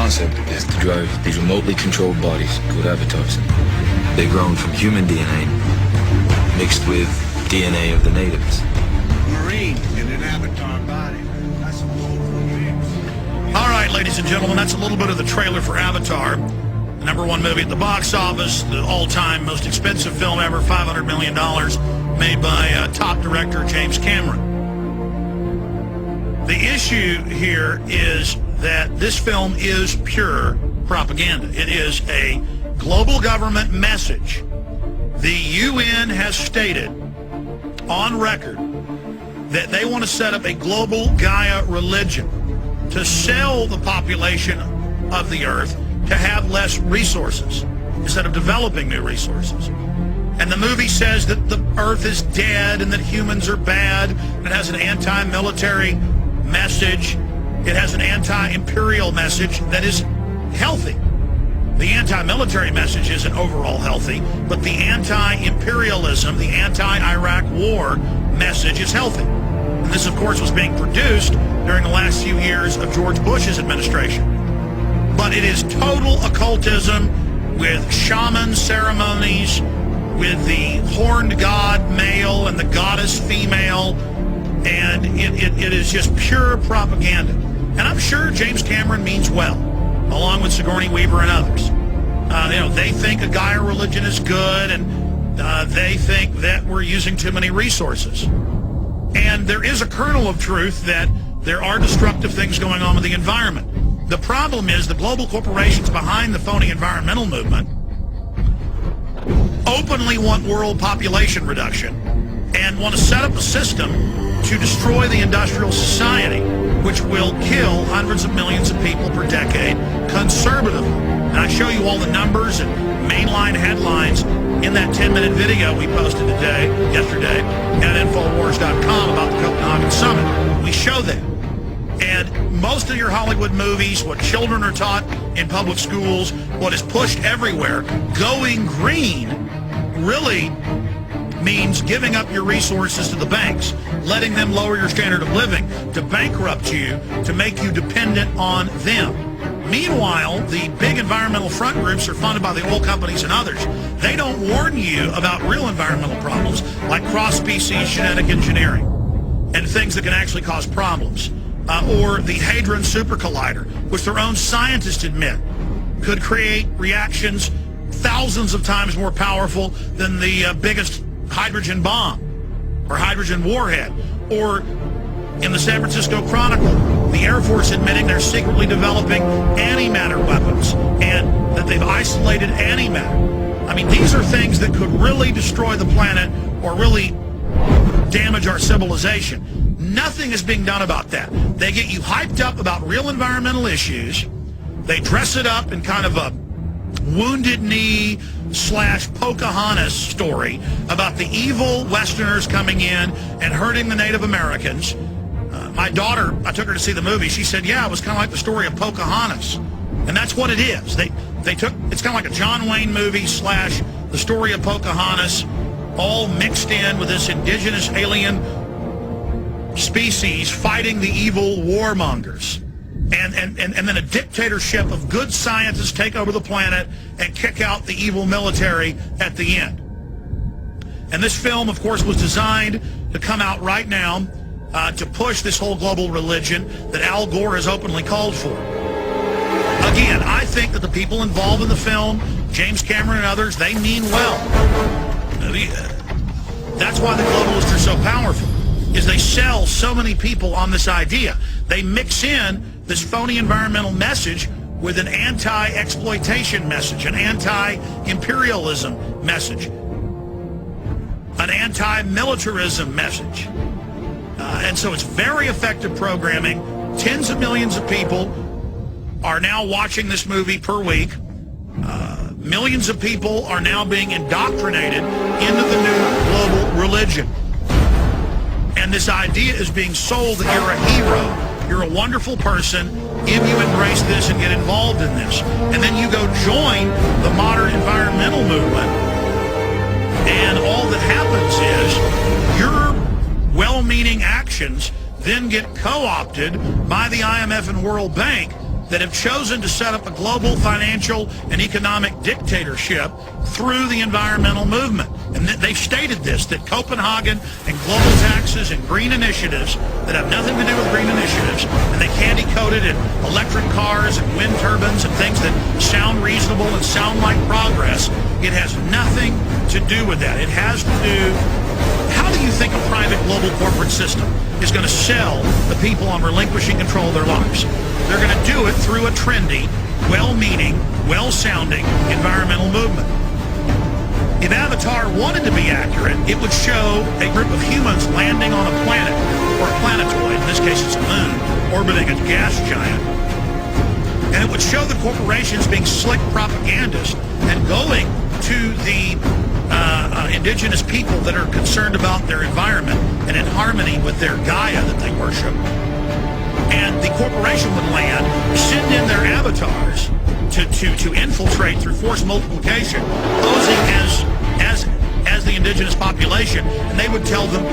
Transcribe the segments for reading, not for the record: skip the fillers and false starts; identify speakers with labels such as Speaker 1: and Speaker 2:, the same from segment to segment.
Speaker 1: concept is to drive these remotely controlled bodies called avatars. They're grown from human DNA mixed with DNA of the natives.
Speaker 2: Marine in an avatar body. That's a powerful mix.
Speaker 3: All right, ladies and gentlemen, that's a little bit of the trailer for Avatar. The #1 movie at the box office, the all-time most expensive film ever, $500 million, made by top director James Cameron. The issue here is that this film is pure propaganda. It is a global government message. The UN has stated on record that they want to set up a global Gaia religion to sell the population of the earth to have less resources instead of developing new resources. And the movie says that the earth is dead and that humans are bad. It has an anti-military message. It has an anti-imperial message that is healthy. The anti-military message isn't overall healthy, but the anti-imperialism, the anti-Iraq war message is healthy. And this, of course, was being produced during the last few years of George Bush's administration. But it is total occultism with shaman ceremonies, with the horned god male and the goddess female, and it is just pure propaganda. And I'm sure James Cameron means well, along with Sigourney Weaver and others. They think a Gaia religion is good, and they think that we're using too many resources. And there is a kernel of truth that there are destructive things going on with the environment. The problem is the global corporations behind the phony environmental movement openly want world population reduction and want to set up a system to destroy the industrial society, which will kill hundreds of millions of people per decade conservatively. And I show you all the numbers and mainline headlines in that 10-minute video we posted yesterday at Infowars.com about the Copenhagen Summit. We show that. And most of your Hollywood movies, what children are taught in public schools, what is pushed everywhere, going green really means giving up your resources to the banks, letting them lower your standard of living, to bankrupt you, to make you dependent on them. Meanwhile, the big environmental front groups are funded by the oil companies and others. They don't warn you about real environmental problems like cross-species genetic engineering and things that can actually cause problems. Or the Hadron Super Collider, which their own scientists admit could create reactions thousands of times more powerful than the biggest hydrogen bomb or hydrogen warhead. Or in the San Francisco Chronicle, the Air Force admitting they're secretly developing antimatter weapons and that they've isolated antimatter. I mean, these are things that could really destroy the planet or really damage our civilization. Nothing is being done about that. They get you hyped up about real environmental issues. They dress it up in kind of a Wounded Knee / Pocahontas story about the evil Westerners coming in and hurting the Native Americans. My daughter, I took her to see the movie. She said, yeah, it was kind of like the story of Pocahontas. And that's what it is. It's kind of like a John Wayne movie / the story of Pocahontas, all mixed in with this indigenous alien species fighting the evil warmongers. And then a dictatorship of good scientists take over the planet and kick out the evil military at the end. And this film, of course, was designed to come out right now to push this whole global religion that Al Gore has openly called for. Again, I think that the people involved in the film, James Cameron and others, they mean well. That's why the globalists are so powerful, is they sell so many people on this idea. They mix in this phony environmental message with an anti-exploitation message, an anti-imperialism message, an anti-militarism message. And so it's very effective programming. Tens of millions of people are now watching this movie per week. Millions of people are now being indoctrinated into the new global religion. And this idea is being sold that you're a hero, you're a wonderful person, if you embrace this and get involved in this. And then you go join the modern environmental movement, and all that happens is your well-meaning actions then get co-opted by the IMF and World Bank that have chosen to set up a global financial and economic dictatorship through the environmental movement. And they've stated this, that Copenhagen and global taxes and green initiatives that have nothing to do with green initiatives, and they candy coat it in electric cars and wind turbines and things that sound reasonable and sound like progress. It has nothing to do with that. It has to do, how do you think a private global corporate system is going to sell the people on relinquishing control of their lives? They're going to do it through a trendy, well-meaning, well-sounding environmental movement. If Avatar wanted to be accurate, it would show a group of humans landing on a planet, or a planetoid, in this case it's a moon, orbiting a gas giant. And it would show the corporations being slick propagandists and going to the indigenous people that are concerned about their environment and in harmony with their Gaia that they worship. And the corporation would land, send in their avatars to infiltrate through forced multiplication, posing as the indigenous population, and they would tell them,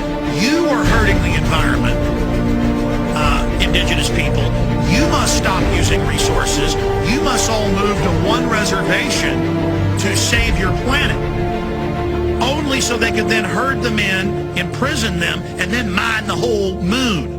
Speaker 3: you are hurting the environment, indigenous people. You must stop using resources. You must all move to one reservation to save your planet. Only so they could then herd them in, imprison them, and then mine the whole moon.